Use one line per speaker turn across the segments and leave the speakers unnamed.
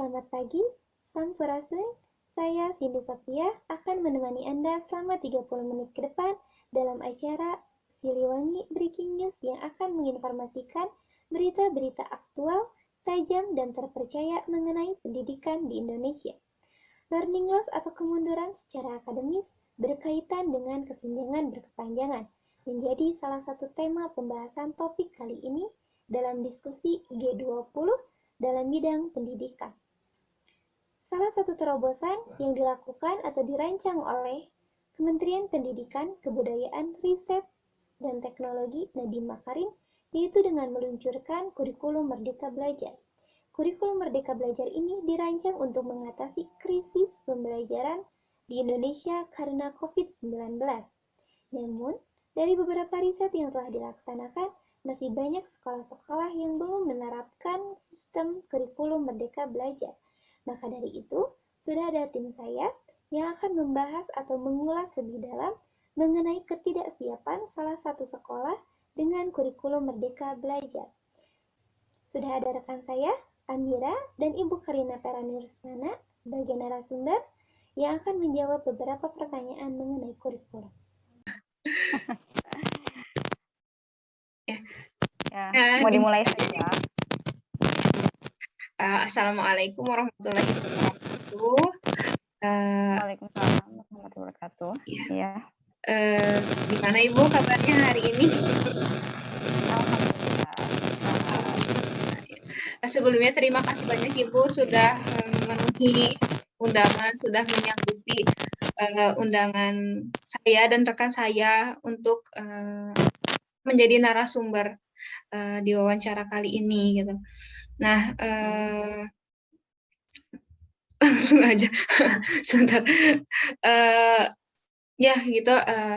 selamat pagi, Sampurasun. Saya Cindy Sophia akan menemani Anda selama 30 menit ke depan dalam acara Siliwangi Breaking News yang akan menginformasikan berita-berita aktual, tajam, dan terpercaya mengenai pendidikan di Indonesia. Learning loss atau kemunduran secara akademis berkaitan dengan kesenjangan berkepanjangan menjadi salah satu tema pembahasan topik kali ini dalam diskusi G20 dalam bidang pendidikan. Salah satu terobosan yang dilakukan atau dirancang oleh Kementerian Pendidikan, Kebudayaan, Riset, dan Teknologi Nadiem Makarim yaitu dengan meluncurkan kurikulum Merdeka Belajar. Kurikulum Merdeka Belajar ini dirancang untuk mengatasi krisis pembelajaran di Indonesia karena COVID-19. Namun, dari beberapa riset yang telah dilaksanakan, masih banyak sekolah-sekolah yang belum menerapkan sistem kurikulum Merdeka Belajar. Maka dari itu, sudah ada tim saya yang akan membahas atau mengulas lebih dalam mengenai ketidaksiapan salah satu sekolah dengan kurikulum Merdeka Belajar. Sudah ada rekan saya, Amira, dan Ibu Karina Perani Rusmana sebagai narasumber yang akan menjawab beberapa pertanyaan mengenai kurikulum.
Mau dimulai saja. Assalamualaikum warahmatullahi wabarakatuh.
Waalaikumsalam warahmatullahi wabarakatuh.
Ya. Gimana Ibu kabarnya hari ini? Sebelumnya terima kasih banyak Ibu sudah memenuhi undangan, sudah menyanggupi undangan saya dan rekan saya untuk menjadi narasumber di wawancara kali ini gitu. Nah, langsung aja sebentar. Ya gitu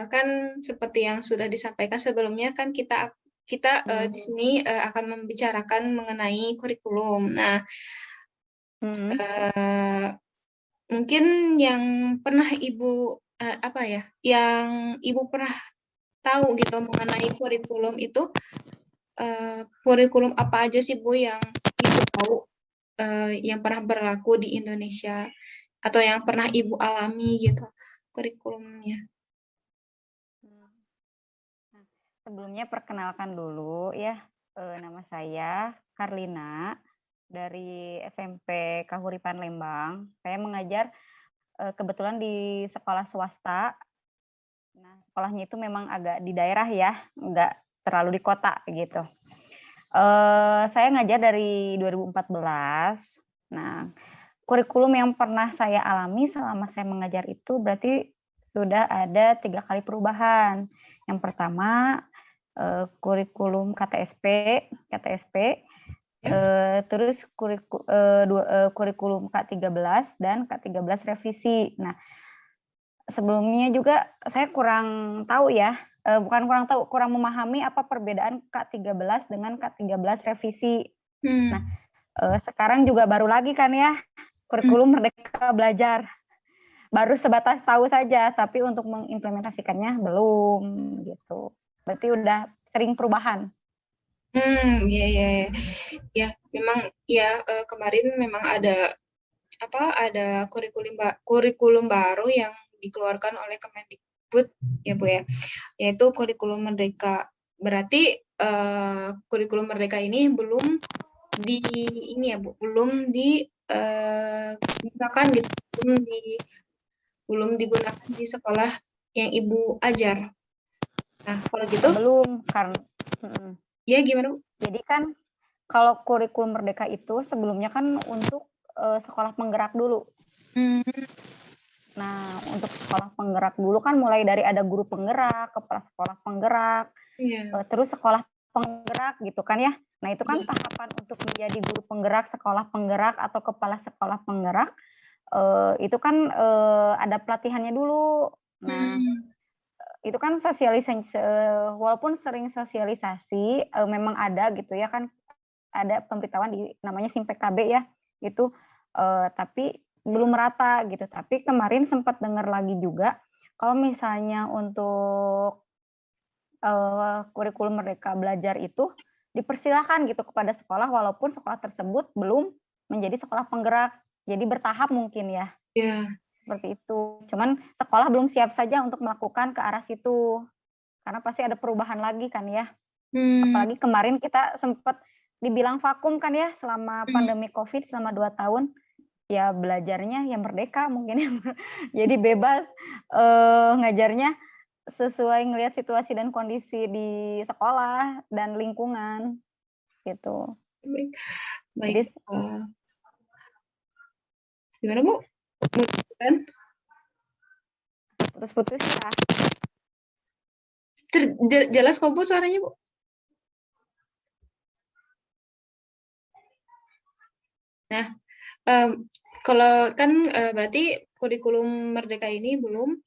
kan seperti yang sudah disampaikan sebelumnya kan kita di sini akan membicarakan mengenai kurikulum. Nah, mungkin yang pernah Ibu yang Ibu pernah tahu gitu mengenai kurikulum itu kurikulum apa aja sih Bu yang Ibu tahu yang pernah berlaku di Indonesia atau yang pernah Ibu alami gitu kurikulumnya.
Sebelumnya perkenalkan dulu ya, nama saya Karlina dari SMP Kahuripan Lembang. Saya mengajar kebetulan di sekolah swasta. Nah, sekolahnya itu memang agak di daerah ya, nggak terlalu di kota gitu. Saya ngajar dari 2014. Nah, kurikulum yang pernah saya alami selama saya mengajar itu berarti sudah ada 3 kali perubahan. Yang pertama kurikulum KTSP, terus kurikulum K13 dan K13 revisi. Nah, sebelumnya juga saya kurang tahu ya, kurang memahami apa perbedaan K13 dengan K13 revisi. Nah, sekarang juga baru lagi kan ya, kurikulum Merdeka Belajar. Baru sebatas tahu saja, tapi untuk mengimplementasikannya belum gitu. Berarti udah sering perubahan.
Ya, memang ya kemarin memang ada kurikulum baru yang dikeluarkan oleh Kemendikbud ya Bu ya, yaitu kurikulum Merdeka. Berarti kurikulum Merdeka ini belum digunakan gitu, belum digunakan di sekolah yang Ibu ajar. Nah, kalau gitu
belum karena
ya gimana Bu?
Jadi kan kalau kurikulum Merdeka itu sebelumnya kan untuk sekolah penggerak dulu. Nah, untuk sekolah penggerak dulu kan mulai dari ada guru penggerak, kepala sekolah penggerak, terus sekolah penggerak gitu kan ya. Nah, itu kan tahapan untuk menjadi guru penggerak, sekolah penggerak atau kepala sekolah penggerak. Itu kan ada pelatihannya dulu. Nah, itu kan sosialisasi, walaupun sering sosialisasi, memang ada gitu ya kan, ada pemberitahuan di namanya SIM PKB ya, itu tapi belum merata gitu. Tapi kemarin sempat dengar lagi juga, kalau misalnya untuk kurikulum Merdeka Belajar itu dipersilahkan gitu kepada sekolah, walaupun sekolah tersebut belum menjadi sekolah penggerak. Jadi bertahap mungkin ya,
Ya.
seperti itu. Cuman sekolah belum siap saja untuk melakukan ke arah situ. Karena pasti ada perubahan lagi kan ya. Apalagi kemarin kita sempat dibilang vakum kan ya selama pandemi COVID selama 2 tahun. Ya belajarnya ya merdeka mungkin ya. Jadi bebas ngajarnya sesuai ngelihat situasi dan kondisi di sekolah dan lingkungan gitu.
Baik.
Jadi
Gimana Bu? Memutuskan?
putus-putus ya.
Jelas kok Bu suaranya Bu. Nah, kalau kan berarti kurikulum Merdeka ini belum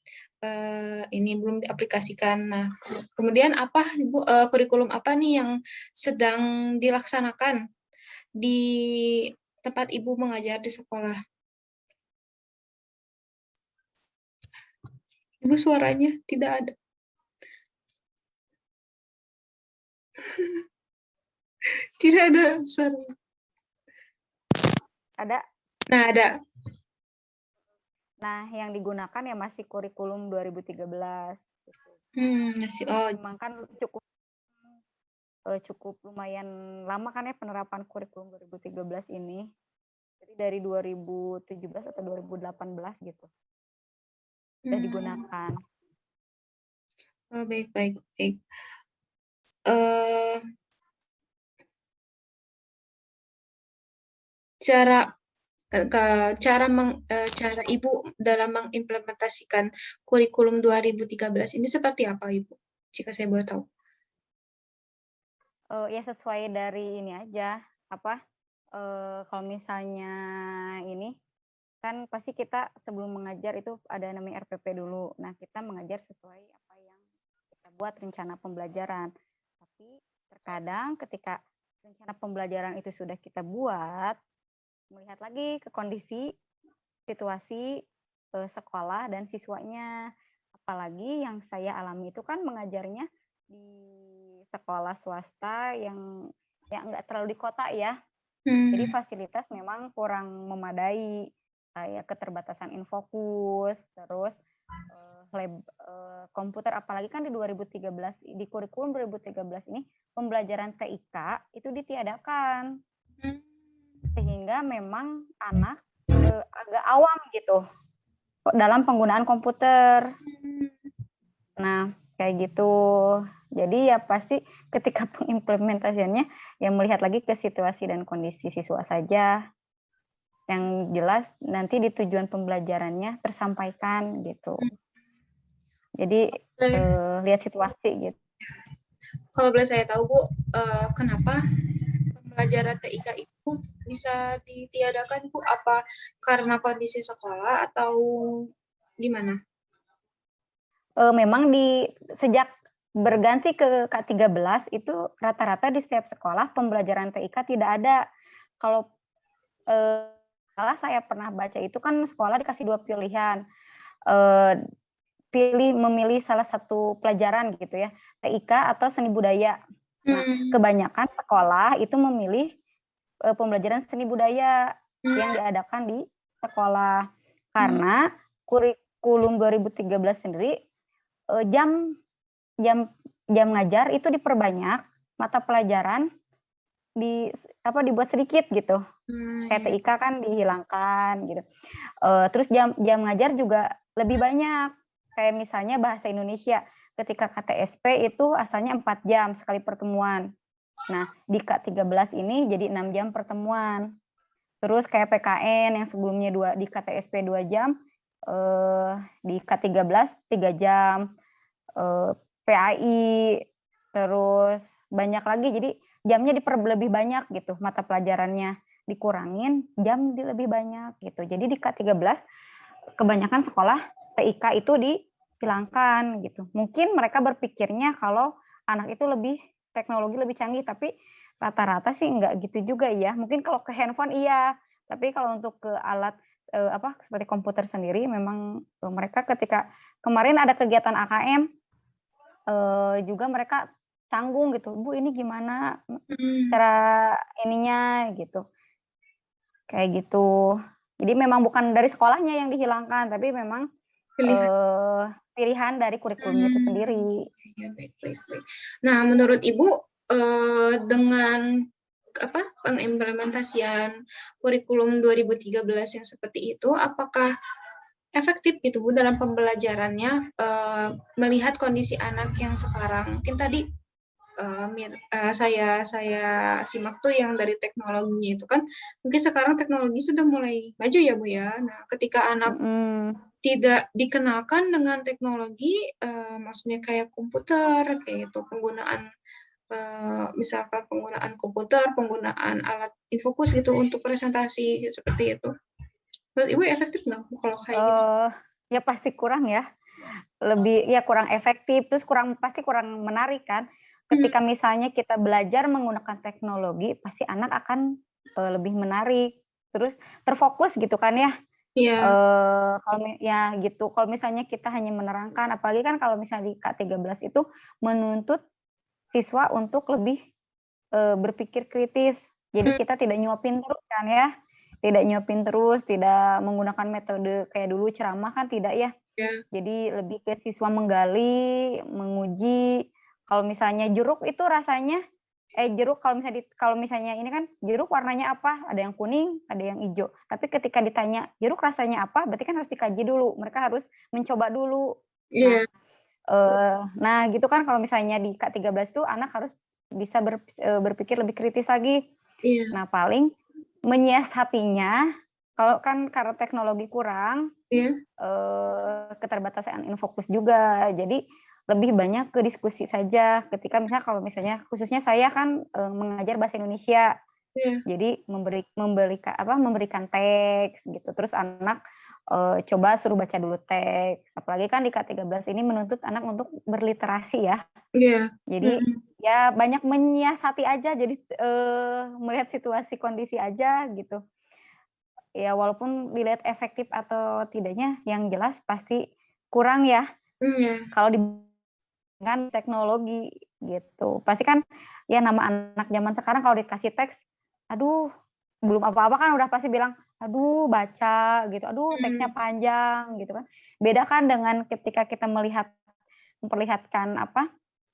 diaplikasikan. Nah, kemudian apa Bu, kurikulum apa nih yang sedang dilaksanakan di tempat Ibu mengajar di sekolah? Ibu suaranya tidak ada. Tidak ada suara.
Ada.
Nah, ada.
Nah, yang digunakan ya masih kurikulum 2013.
Masih. Oh,
Memang kan cukup lumayan lama kan ya penerapan kurikulum 2013 ini. Jadi dari 2017 atau 2018 gitu. Sudah digunakan.
Oh, baik. Cara Ibu dalam mengimplementasikan kurikulum 2013 ini seperti apa Ibu? Jika saya boleh tahu.
Ya sesuai dari ini aja, kalau misalnya ini kan pasti kita sebelum mengajar itu ada namanya RPP dulu. Nah, kita mengajar sesuai apa yang kita buat rencana pembelajaran. Tapi terkadang ketika rencana pembelajaran itu sudah kita buat, melihat lagi ke kondisi, situasi sekolah dan siswanya. Apalagi yang saya alami itu kan mengajarnya di sekolah swasta yang nggak terlalu di kota ya. Jadi fasilitas memang kurang memadai, kayak keterbatasan infokus, terus lab komputer, apalagi kan di 2013 di kurikulum 2013 ini pembelajaran TIK itu ditiadakan. Sehingga memang anak agak awam gitu dalam penggunaan komputer. Nah, kayak gitu. Jadi ya pasti ketika pengimplementasiannya ya melihat lagi ke situasi dan kondisi siswa saja. Yang jelas nanti di tujuan pembelajarannya tersampaikan gitu. Jadi lihat situasi gitu.
Kalau boleh saya tahu Bu, kenapa pembelajaran TIK itu bisa ditiadakan Bu? Apa karena kondisi sekolah atau gimana?
Memang sejak berganti ke K13 itu rata-rata di setiap sekolah pembelajaran TIK tidak ada. Kalau salah saya pernah baca itu kan sekolah dikasih 2 pilihan. Memilih salah satu pelajaran gitu ya, TIK atau seni budaya. Nah, kebanyakan sekolah itu memilih pembelajaran seni budaya yang diadakan di sekolah. Karena kurikulum 2013 sendiri jam ngajar itu diperbanyak, mata pelajaran dibuat sedikit gitu. Kayak TIK kan dihilangkan gitu. Terus jam ngajar juga lebih banyak. Kayak misalnya bahasa Indonesia, ketika KTSP itu asalnya 4 jam sekali pertemuan. Nah, di K13 ini jadi 6 jam pertemuan. Terus kayak PKN yang sebelumnya di KTSP 2 jam, di K13 3 jam. PAI, terus banyak lagi, jadi jamnya lebih banyak gitu, mata pelajarannya dikurangin, jam lebih banyak gitu. Jadi di K13 kebanyakan sekolah TIK itu dihilangkan gitu. Mungkin mereka berpikirnya kalau anak itu teknologi lebih canggih, tapi rata-rata sih enggak gitu juga ya. Mungkin kalau ke handphone iya, tapi kalau untuk ke alat seperti komputer sendiri memang mereka ketika kemarin ada kegiatan AKM juga mereka canggung gitu, Bu ini gimana cara ininya gitu. kayak gitu. Jadi memang bukan dari sekolahnya yang dihilangkan, tapi memang
Pilihan.
pilihan dari kurikulumnya itu sendiri.
Ya, baik. Nah, menurut Ibu dengan pengimplementasian kurikulum 2013 yang seperti itu, apakah efektif gitu Bu dalam pembelajarannya, melihat kondisi anak yang sekarang? Mungkin tadi saya simak tuh yang dari teknologinya itu kan, mungkin sekarang teknologi sudah mulai maju ya Bu ya. Nah, ketika anak tidak dikenalkan dengan teknologi, maksudnya kayak komputer, kayak itu penggunaan misalkan penggunaan komputer, penggunaan alat infokus gitu untuk presentasi seperti itu. Menurut Ibu efektif nggak kalau kayak gitu?
Ya pasti kurang ya. Lebih ya kurang efektif, terus pasti kurang menarik kan. Ketika misalnya kita belajar menggunakan teknologi, pasti anak akan lebih menarik, terus terfokus gitu kan ya.
Iya.
Kalau ya gitu, kalau misalnya kita hanya menerangkan, apalagi kan kalau misalnya di K13 itu menuntut siswa untuk lebih berpikir kritis. Jadi kita tidak nyuapin terus kan ya, tidak nyuapin terus, tidak menggunakan metode kayak dulu ceramah kan tidak ya. Jadi lebih ke siswa menggali, menguji. Kalau misalnya jeruk itu rasanya, jeruk kalau misalnya ini kan jeruk warnanya apa? Ada yang kuning, ada yang hijau. Tapi ketika ditanya jeruk rasanya apa, berarti kan harus dikaji dulu. Mereka harus mencoba dulu. Nah gitu kan kalau misalnya di K13 itu anak harus bisa berpikir lebih kritis lagi. Nah paling menyiasatinya, kalau kan karena teknologi kurang, keterbatasan infokus juga, jadi lebih banyak ke diskusi saja. Ketika misalnya kalau misalnya khususnya saya kan mengajar bahasa Indonesia, jadi memberikan teks gitu, terus anak coba suruh baca dulu teks. Apalagi kan di K13 ini menuntut anak untuk berliterasi ya. Jadi ya banyak menyiasati aja, jadi melihat situasi kondisi aja gitu. Ya walaupun dilihat efektif atau tidaknya, yang jelas pasti kurang ya. Kalau dengan teknologi gitu. Pasti kan ya nama anak zaman sekarang kalau dikasih teks, aduh belum apa-apa kan udah pasti bilang, aduh baca gitu, aduh teksnya panjang gitu kan. Beda kan dengan ketika kita memperlihatkan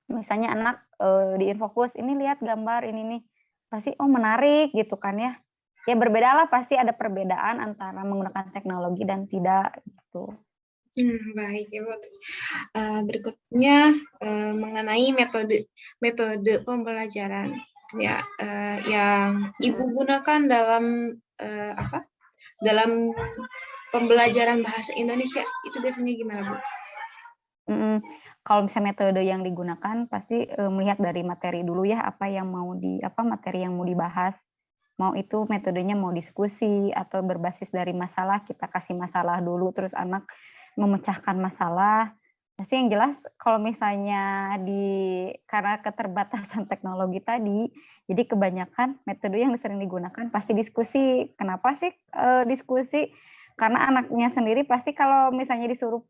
misalnya anak di infokus, ini lihat gambar ini nih, pasti oh menarik gitu kan ya. Ya berbeda lah, pasti ada perbedaan antara menggunakan teknologi dan tidak gitu.
Baik ya Bu. Berikutnya mengenai metode pembelajaran ya yang Ibu gunakan dalam pembelajaran bahasa Indonesia itu biasanya gimana Bu?
Kalau misalnya metode yang digunakan pasti melihat dari materi dulu ya, materi yang mau dibahas. Mau itu metodenya mau diskusi atau berbasis dari masalah, kita kasih masalah dulu terus anak memecahkan masalah. Pasti yang jelas kalau misalnya karena keterbatasan teknologi tadi, jadi kebanyakan metode yang sering digunakan pasti diskusi. Kenapa sih diskusi? Karena anaknya sendiri pasti kalau misalnya disuruh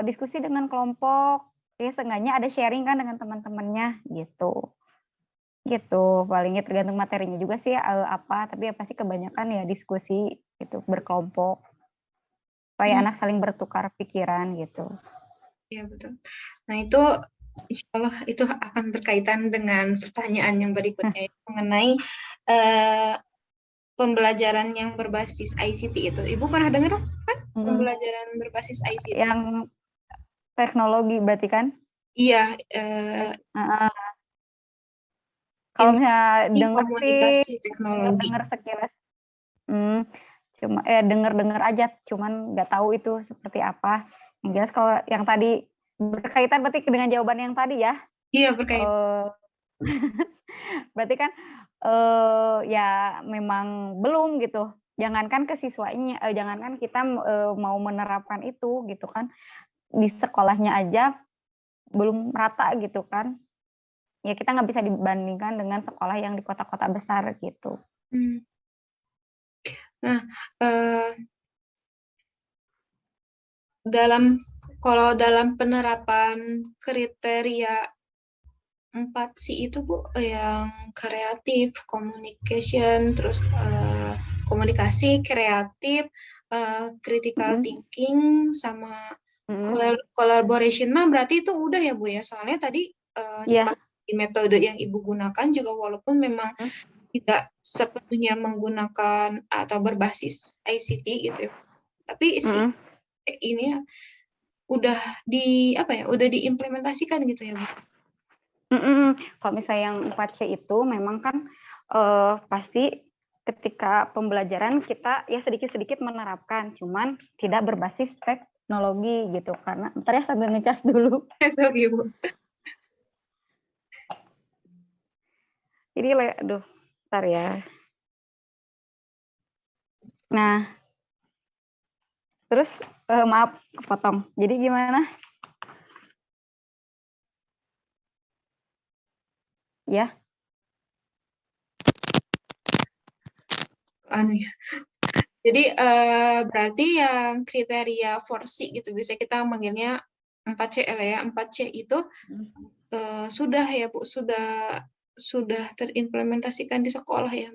diskusi dengan kelompok, ya seenggaknya ada sharing kan dengan teman-temannya gitu. Palingnya tergantung materinya juga sih tapi ya pasti kebanyakan ya diskusi gitu, berkelompok supaya anak saling bertukar pikiran gitu.
Iya betul. Nah itu insya Allah itu akan berkaitan dengan pertanyaan yang berikutnya mengenai pembelajaran yang berbasis ICT itu. Ibu pernah dengar kan pembelajaran berbasis ICT?
Yang teknologi berarti kan?
Iya.
Kalau misalnya dengar
komunikasi teknologi.
Dengar sekilas, cuma dengar aja, cuman nggak tahu itu seperti apa. Yang jelas kalau yang tadi berkaitan berarti dengan jawaban yang tadi ya?
Iya berkaitan.
Berarti kan ya memang belum gitu. Jangankan ke siswanya, jangankan kita mau menerapkan itu gitu kan, di sekolahnya aja belum rata gitu kan. Ya kita nggak bisa dibandingkan dengan sekolah yang di kota-kota besar gitu.
Nah, kalau dalam penerapan kriteria 4C itu Bu, yang kreatif, communication, terus komunikasi, kreatif, critical thinking, sama collaboration mah berarti itu udah ya Bu ya. Soalnya tadi
Iya.
di metode yang Ibu gunakan juga walaupun memang tidak sepenuhnya menggunakan atau berbasis ICT gitu ya. Tapi ini udah udah diimplementasikan gitu ya Bu.
Kalau misalnya yang 4C itu memang kan pasti ketika pembelajaran kita ya sedikit-sedikit menerapkan, cuman tidak berbasis teknologi gitu. Karena ntar ya sambil ngecas dulu.
Sorry Bu.
Jadi aduh, ntar ya. Nah, terus maaf kepotong. Jadi gimana? Ya.
Jadi berarti yang kriteria 4C gitu bisa kita manggilnya 4C ya. 4C itu sudah ya Bu, sudah terimplementasikan di sekolah ya.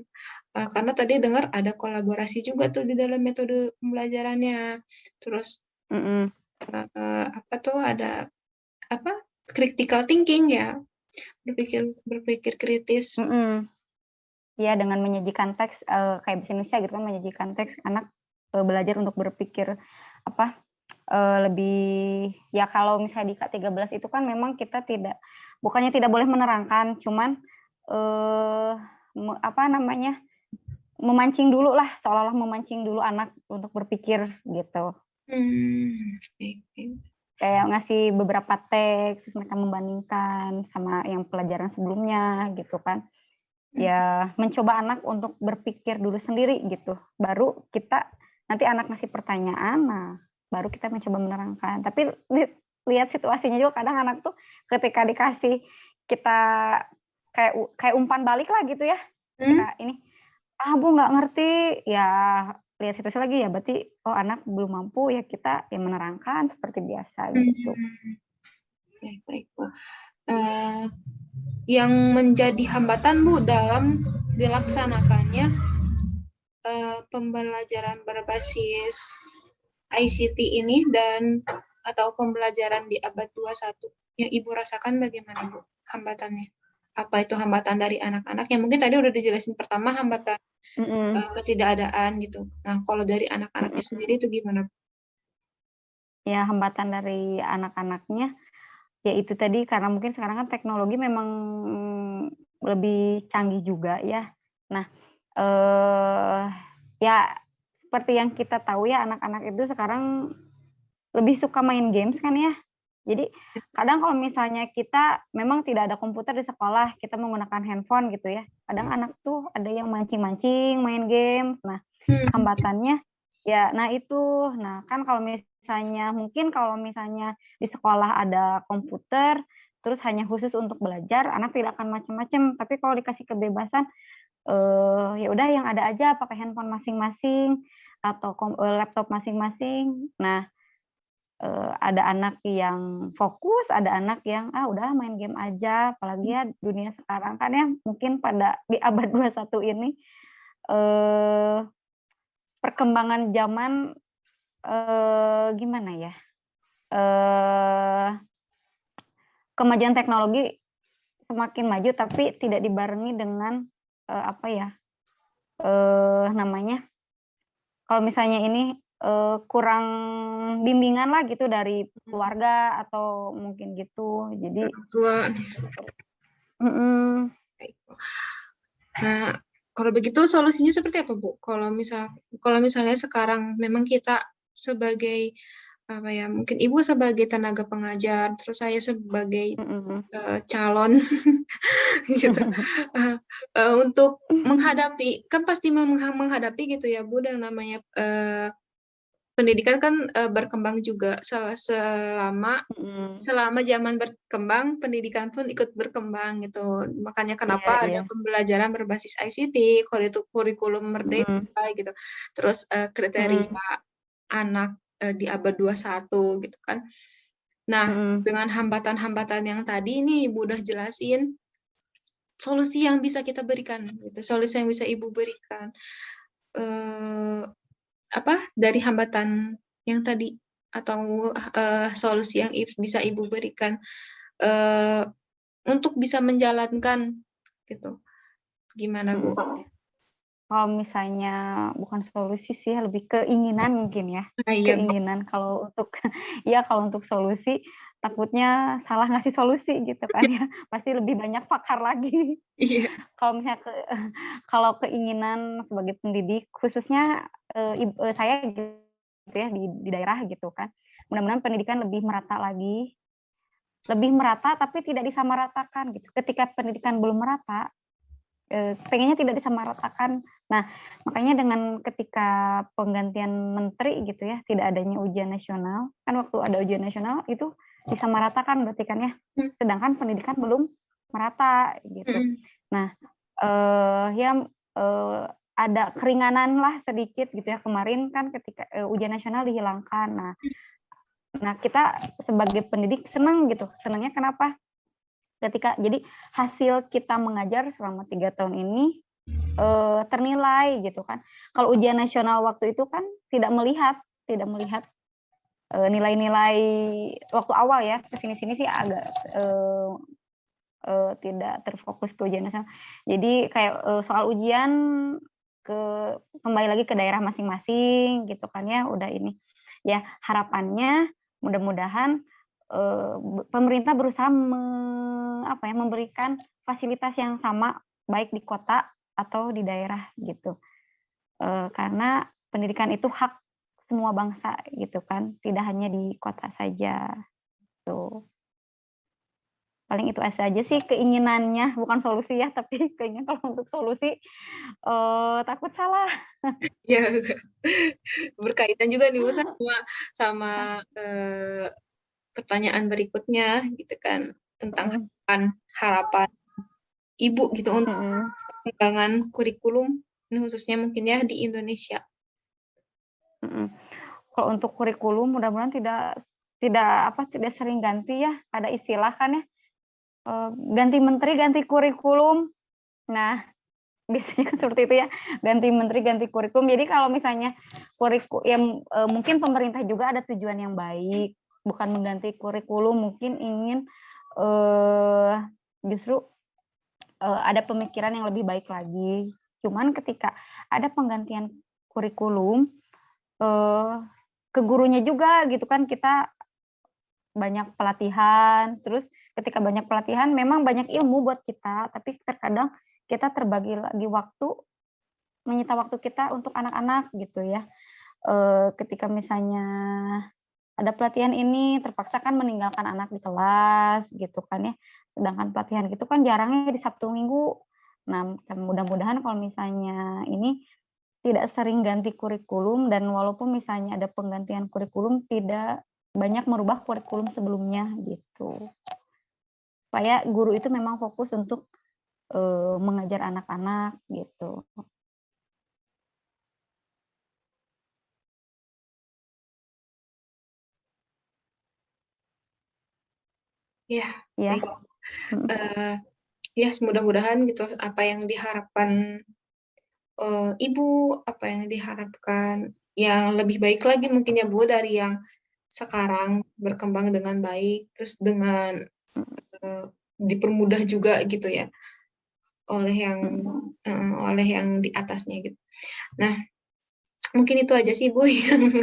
Karena tadi dengar ada kolaborasi juga tuh di dalam metode pembelajarannya. Terus ada critical thinking ya. Berpikir kritis.
Ya, dengan menyajikan teks kayak bahasa Indonesia gitu kan, menyajikan teks, anak belajar untuk berpikir lebih ya. Kalau misalnya di K13 itu kan memang kita bukannya tidak boleh menerangkan, cuman memancing dulu lah, seolah-olah memancing dulu anak untuk berpikir gitu. Kayak ngasih beberapa teks, terus mereka membandingkan sama yang pelajaran sebelumnya gitu kan. Ya mencoba anak untuk berpikir dulu sendiri gitu. Baru kita nanti anak ngasih pertanyaan, nah baru kita mencoba menerangkan. Tapi lihat situasinya juga, kadang anak tuh ketika dikasih kita kayak umpan balik lah gitu ya. Kita ini Bu nggak ngerti, ya lihat situasi lagi ya, berarti anak belum mampu, ya kita yang menerangkan seperti biasa gitu.
Baik. Yang menjadi hambatan Bu dalam dilaksanakannya pembelajaran berbasis ICT ini atau pembelajaran di abad 21 yang Ibu rasakan bagaimana Bu hambatannya? Apa itu hambatan dari anak-anak? Yang mungkin tadi udah dijelasin, pertama hambatan ketidakadaan gitu. Nah, kalau dari anak-anaknya sendiri itu gimana?
Ya, hambatan dari anak-anaknya ya itu tadi, karena mungkin sekarang kan teknologi memang lebih canggih juga ya. Nah, ya seperti yang kita tahu ya, anak-anak itu sekarang lebih suka main games kan ya. Jadi kadang kalau misalnya kita memang tidak ada komputer di sekolah, kita menggunakan handphone gitu ya. Kadang anak tuh ada yang mancing-mancing main games. Nah, hambatannya ya, nah itu. Nah, kan kalau misalnya di sekolah ada komputer, terus hanya khusus untuk belajar, anak tidak akan macam-macam. Tapi kalau dikasih kebebasan, ya udah yang ada aja, pakai handphone masing-masing atau laptop masing-masing. Nah, ada anak yang fokus, ada anak yang udah main game aja. Apalagi ya dunia sekarang kan ya, mungkin pada di abad 21 ini perkembangan zaman gimana ya, kemajuan teknologi semakin maju tapi tidak dibarengi dengan kalau misalnya ini kurang bimbingan lah gitu dari keluarga atau mungkin gitu. Jadi
Nah, kalau begitu solusinya seperti apa Bu? Kalau misalnya sekarang memang kita sebagai mungkin Ibu sebagai tenaga pengajar, terus saya sebagai calon gitu, untuk menghadapi, kan pasti menghadapi gitu ya Bu, dan namanya pendidikan kan berkembang juga. Selama zaman berkembang, pendidikan pun ikut berkembang gitu. Makanya kenapa ada pembelajaran berbasis ICT, kurikulum merdeka gitu. Terus kriteria anak di abad 21 gitu kan. Nah, dengan hambatan-hambatan yang tadi ini Ibu udah jelasin, solusi yang bisa kita berikan gitu, solusi yang bisa Ibu berikan. dari hambatan yang tadi atau solusi yang bisa Ibu berikan untuk bisa menjalankan gitu. Gimana, Bu?
Kalau misalnya bukan solusi sih, lebih keinginan mungkin ya.
Iya, Bu.
Keinginan kalau untuk kalau untuk solusi takutnya salah ngasih solusi gitu kan ya. Pasti lebih banyak pakar lagi.
Iya.
Kalau misalnya kalau keinginan sebagai pendidik khususnya saya gitu ya di daerah gitu kan. Mudah-mudahan pendidikan lebih merata lagi. Lebih merata tapi tidak disamaratakan gitu. Ketika pendidikan belum merata, pengennya tidak disamaratakan. Nah, makanya dengan ketika penggantian menteri gitu ya, tidak adanya ujian nasional, kan waktu ada ujian nasional itu disamaratakan berarti kan ya. Sedangkan pendidikan belum merata gitu. Nah, ada keringanan lah sedikit gitu ya. Kemarin kan ketika ujian nasional dihilangkan. Nah, kita sebagai pendidik senang gitu. Senangnya kenapa? Jadi hasil kita mengajar selama 3 tahun ini ternilai gitu kan. Kalau ujian nasional waktu itu kan tidak melihat nilai-nilai waktu awal ya, kesini-sini sih agak tidak terfokus ke ujian nasional. Jadi kayak soal ujian kembali lagi ke daerah masing-masing gitu kan ya, udah ini. Ya, harapannya mudah-mudahan pemerintah berusaha memberikan fasilitas yang sama baik di kota atau di daerah gitu. Karena pendidikan itu hak semua bangsa gitu kan, tidak hanya di kota saja. Tuh. Paling itu aja sih keinginannya, bukan solusi ya, tapi keinginan kalau untuk solusi takut salah.
Ya, berkaitan juga nih Bu sama pertanyaan berikutnya gitu kan, tentang harapan Ibu gitu untuk pengembangan kurikulum ini khususnya mungkin ya di Indonesia.
Kalau untuk kurikulum mudah-mudahan tidak sering ganti ya. Ada istilah kan ya, ganti menteri ganti kurikulum. Nah, biasanya kan seperti itu ya, ganti menteri ganti kurikulum. Jadi kalau misalnya mungkin pemerintah juga ada tujuan yang baik, bukan mengganti kurikulum, mungkin ingin justru ada pemikiran yang lebih baik lagi. Cuman ketika ada penggantian kurikulum ke gurunya juga gitu kan, kita banyak pelatihan, terus ketika banyak pelatihan memang banyak ilmu buat kita, tapi terkadang kita terbagi lagi waktu, menyita waktu kita untuk anak-anak gitu ya. Ketika misalnya ada pelatihan ini terpaksa kan meninggalkan anak di kelas gitu kan ya, sedangkan pelatihan gitu kan jarangnya di Sabtu Minggu. Nah, mudah-mudahan kalau misalnya ini tidak sering ganti kurikulum, dan walaupun misalnya ada penggantian kurikulum tidak banyak merubah kurikulum sebelumnya gitu. Supaya guru itu memang fokus untuk mengajar anak-anak gitu.
Ya,
Ya.
Ya mudah-mudahan gitu apa yang diharapkan Ibu, apa yang diharapkan yang lebih baik lagi mungkin ya Bu dari yang sekarang berkembang dengan baik, terus dengan dipermudah juga gitu ya oleh yang di atasnya gitu. Nah, mungkin itu aja sih Bu yang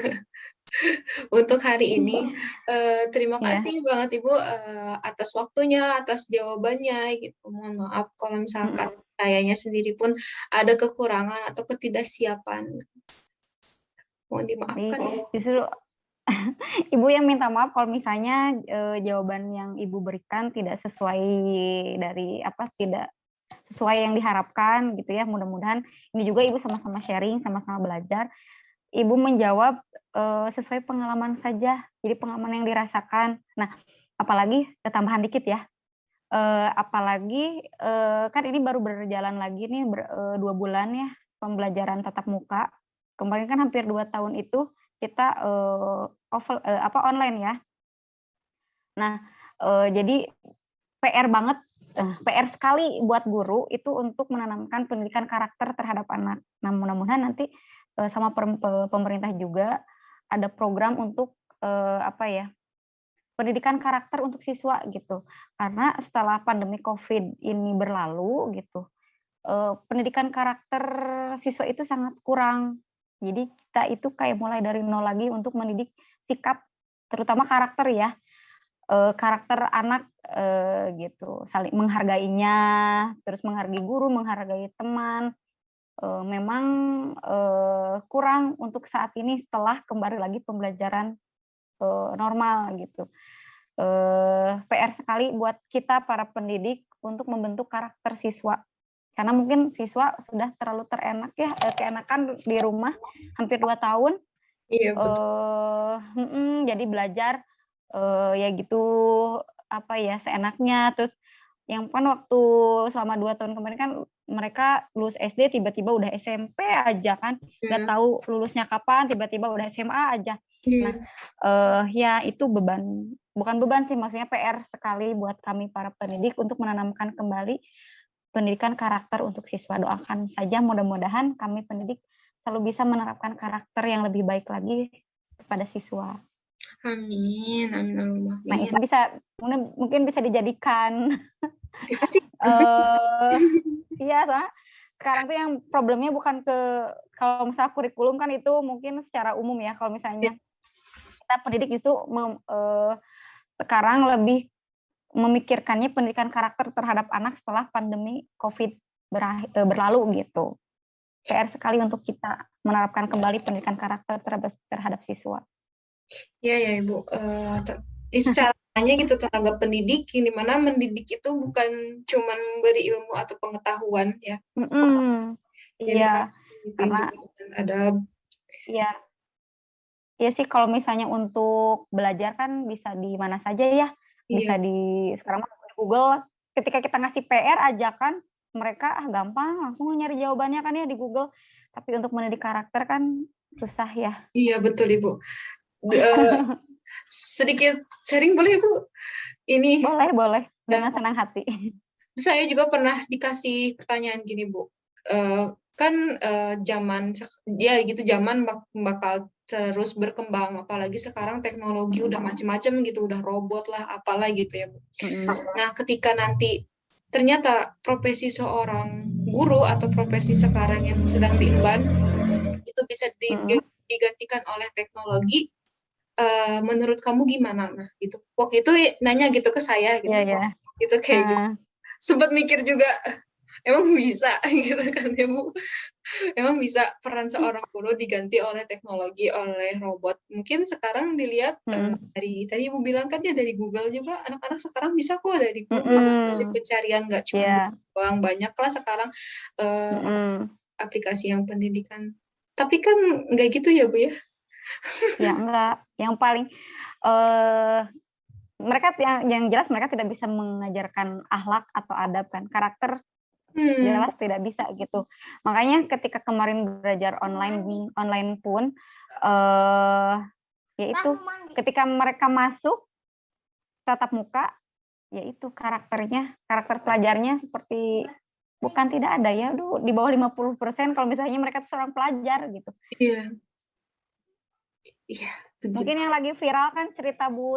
untuk hari ini. Terima kasih banget Ibu atas waktunya, atas jawabannya gitu. Mohon maaf kalau misalkan sayanya sendiri pun ada kekurangan atau ketidaksiapan. Mohon dimaafkan ya.
Justru Ibu yang minta maaf kalau misalnya jawaban yang Ibu berikan tidak sesuai tidak sesuai yang diharapkan gitu ya. Mudah-mudahan ini juga Ibu sama-sama sharing, sama-sama belajar. Ibu menjawab sesuai pengalaman saja, jadi pengalaman yang dirasakan. Nah, apalagi tambahan dikit ya, apalagi kan ini baru berjalan lagi nih 2 bulan ya pembelajaran tatap muka. Kemarin kan hampir 2 tahun itu kita online ya. Nah, jadi PR banget PR sekali buat guru itu untuk menanamkan pendidikan karakter terhadap anak. Nah, mudah-mudahan nanti sama pemerintah juga ada program untuk pendidikan karakter untuk siswa gitu. Karena setelah pandemi COVID ini berlalu gitu, pendidikan karakter siswa itu sangat kurang. Jadi kita itu kayak mulai dari nol lagi untuk mendidik sikap, terutama karakter ya, karakter anak gitu, saling menghargainya, terus menghargai guru, menghargai teman. Memang kurang untuk saat ini setelah kembali lagi pembelajaran normal gitu. PR sekali buat kita para pendidik untuk membentuk karakter siswa. Karena mungkin siswa sudah terlalu keenakan di rumah hampir 2 tahun.
Iya, betul.
Jadi belajar ya gitu seenaknya. Terus yang kan waktu selama 2 tahun kemarin kan mereka lulus SD tiba-tiba udah SMP aja kan, nggak tahu lulusnya kapan, tiba-tiba udah SMA aja. Nah, ya itu bukan beban sih, maksudnya PR sekali buat kami para pendidik untuk menanamkan kembali pendidikan karakter untuk siswa. Doakan saja mudah-mudahan kami pendidik selalu bisa menerapkan karakter yang lebih baik lagi kepada siswa.
Amin, amin.
Nah, itu mungkin bisa dijadikan iya, soalnya sekarang tuh yang problemnya bukan kalau misalnya kurikulum kan itu mungkin secara umum ya, kalau misalnya kita pendidik itu sekarang lebih memikirkannya pendidikan karakter terhadap anak setelah pandemi COVID berlalu gitu. PR sekali untuk kita menerapkan kembali pendidikan karakter terhadap siswa.
Iya ya Ibu. Caranya gitu tenaga pendidik, yang dimana mendidik itu bukan cuma memberi ilmu atau pengetahuan ya.
Iya. Karena
ada.
Iya sih, kalau misalnya untuk belajar kan bisa di mana saja ya. Bisa sekarang di Google. Ketika kita ngasih PR aja kan, mereka gampang langsung nyari jawabannya kan ya di Google. Tapi untuk mendidik karakter kan susah ya.
Iya betul Ibu. Sedikit sharing boleh Ibu? Ini
boleh dengan senang hati.
Saya juga pernah dikasih pertanyaan gini Bu, kan zaman bakal terus berkembang, apalagi sekarang teknologi udah macam-macam gitu, udah robot lah apalah gitu ya Bu. Nah ketika nanti ternyata profesi seorang guru atau profesi sekarang yang sedang diemban itu bisa digantikan oleh teknologi, menurut kamu gimana? Nah gitu, waktu itu nanya gitu ke saya gitu, gitu kayak gitu. Sempat mikir juga, emang bisa gitu kan ya Bu? Emang bisa peran seorang guru diganti oleh teknologi, oleh robot? Mungkin sekarang dilihat dari tadi Ibu bilang kan ya dari Google juga, anak-anak sekarang bisa kok dari Google, pasti pencarian nggak cuma doang, banyak lah sekarang aplikasi yang pendidikan. Tapi kan nggak gitu ya Bu ya?
Ya enggak, yang paling mereka yang jelas mereka tidak bisa mengajarkan akhlak atau adab kan, karakter jelas tidak bisa gitu. Makanya ketika kemarin belajar online pun yaitu ketika mereka masuk tatap muka, yaitu karakter pelajarnya seperti bukan tidak ada ya, di bawah 50% kalau misalnya mereka itu seorang pelajar gitu.
Iya.
Mungkin yang lagi viral kan cerita Bu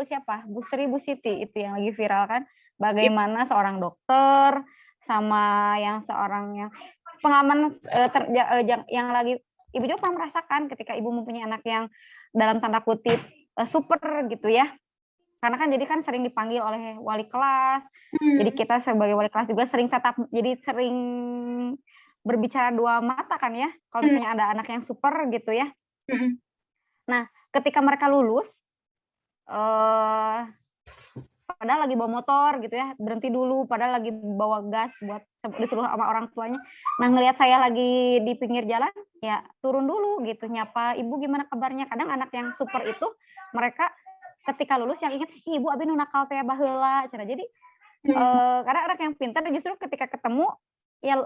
Sri, Bu Siti itu yang lagi viral kan, bagaimana seorang dokter sama seorang pengalaman yang lagi Ibu juga pernah merasakan ketika Ibu mempunyai anak yang dalam tanda kutip super gitu ya, karena kan jadi kan sering dipanggil oleh wali kelas, jadi kita sebagai wali kelas juga sering berbicara dua mata kan ya, kalau misalnya ada anak yang super gitu ya. Nah, ketika mereka lulus, padahal lagi bawa motor gitu ya, berhenti dulu, padahal lagi bawa gas buat disuruh sama orang tuanya. Nah, ngelihat saya lagi di pinggir jalan, ya turun dulu gitu, nyapa, Ibu gimana kabarnya? Kadang anak yang super itu, mereka ketika lulus yang ingat, Ibu abi nu nakal teh baheula. Jadi, karena anak yang pintar justru ketika ketemu, ya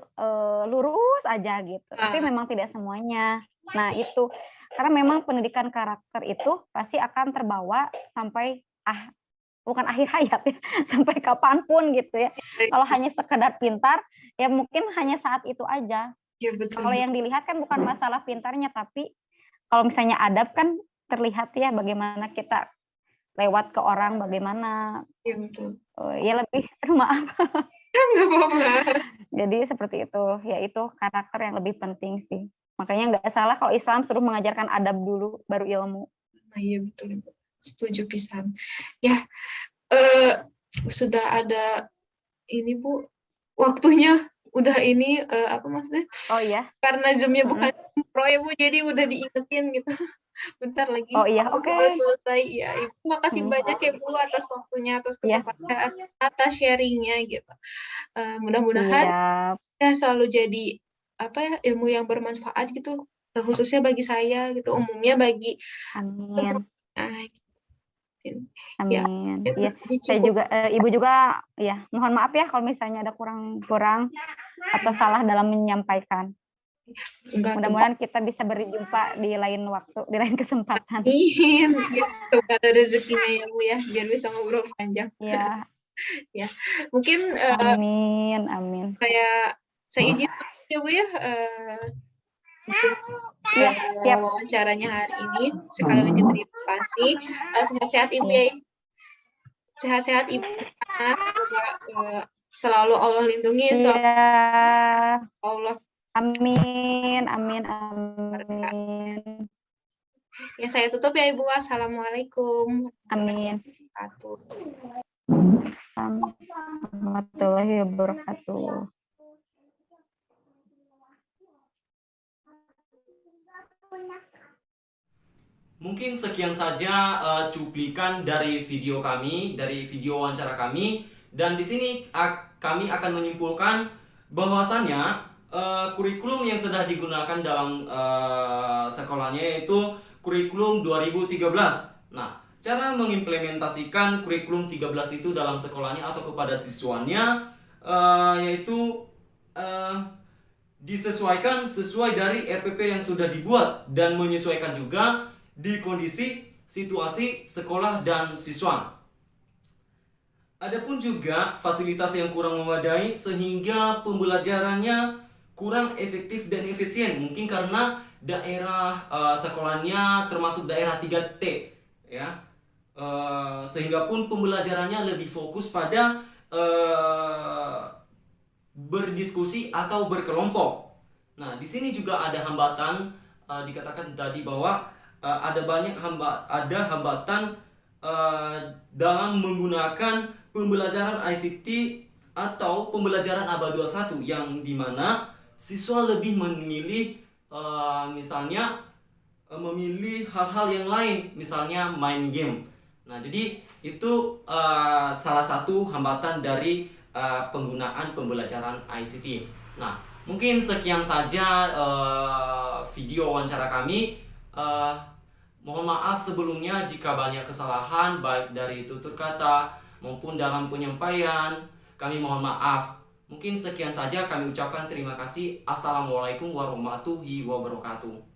lurus aja gitu. Tapi memang tidak semuanya. Nah, itu. Karena memang pendidikan karakter itu pasti akan terbawa sampai bukan akhir hayat ya, sampai kapanpun gitu ya. Kalau hanya sekedar pintar, ya mungkin hanya saat itu aja.
Ya betul.
Kalau yang dilihat kan bukan masalah pintarnya, tapi kalau misalnya adab kan terlihat ya bagaimana kita lewat ke orang, bagaimana
Ya betul.
ya lebih maaf.
Nggak apa-apa.
Jadi seperti itu, ya itu karakter yang lebih penting sih. Makanya nggak salah kalau Islam suruh mengajarkan adab dulu, baru ilmu.
Nah, iya betul, Ibu. Setuju pisan. Ya, sudah ada ini Bu, waktunya udah ini apa maksudnya?
Oh iya.
Karena Zoom-nya bukan pro ya Bu, jadi udah diingetin gitu. Bentar lagi.
Oh iya, oke.
Sudah selesai ya. Ibu makasih banyak ya Bu atas waktunya, atas kesempatan, atas sharingnya gitu. Mudah-mudahan ya selalu jadi apa ya, ilmu yang bermanfaat gitu, khususnya bagi saya gitu, umumnya bagi
amin.
Ya,
amin. Ya, saya juga Ibu juga ya, mohon maaf ya kalau misalnya ada kurang atau salah dalam menyampaikan. Mudah-mudahan kita bisa berjumpa di lain waktu, di lain kesempatan.
Ya, semoga ada rezekinya ya Bu ya, biar bisa ngobrol panjang.
Ya.
Ya, mungkin
amin.
Saya izin ya Bu ya. Wawancaranya hari ini. Sekali lagi terima kasih. Sehat-sehat Ibu ya. Sehat-sehat Ibu. Semoga selalu Allah lindungi. Allah.
Amin.
Ya, saya tutup ya Ibu. Assalamualaikum.
Amin. Warahmatullahi wabarakatuh.
Mungkin sekian saja cuplikan dari video kami, dari video wawancara kami, dan di sini kami akan menyimpulkan bahwasannya kurikulum yang sudah digunakan dalam sekolahnya yaitu kurikulum 2013. Nah, cara mengimplementasikan kurikulum 13 itu dalam sekolahnya atau kepada siswanya yaitu disesuaikan sesuai dari RPP yang sudah dibuat dan menyesuaikan juga di kondisi situasi sekolah dan siswa. Adapun juga fasilitas yang kurang memadai sehingga pembelajarannya kurang efektif dan efisien, mungkin karena daerah sekolahnya termasuk daerah 3T ya. Sehingga pun pembelajarannya lebih fokus pada berdiskusi atau berkelompok. Nah, di sini juga ada hambatan, dikatakan tadi bahwa ada hambatan dalam menggunakan pembelajaran ICT atau pembelajaran ABA 21 yang dimana siswa lebih memilih misalnya memilih hal-hal yang lain, misalnya main game. Nah, jadi itu salah satu hambatan dari penggunaan pembelajaran ICT. Nah, mungkin sekian saja video wawancara kami. Mohon maaf sebelumnya jika banyak kesalahan baik dari tutur kata maupun dalam penyampaian. Kami mohon maaf. Mungkin sekian saja kami ucapkan terima kasih. Assalamualaikum warahmatullahi wabarakatuh.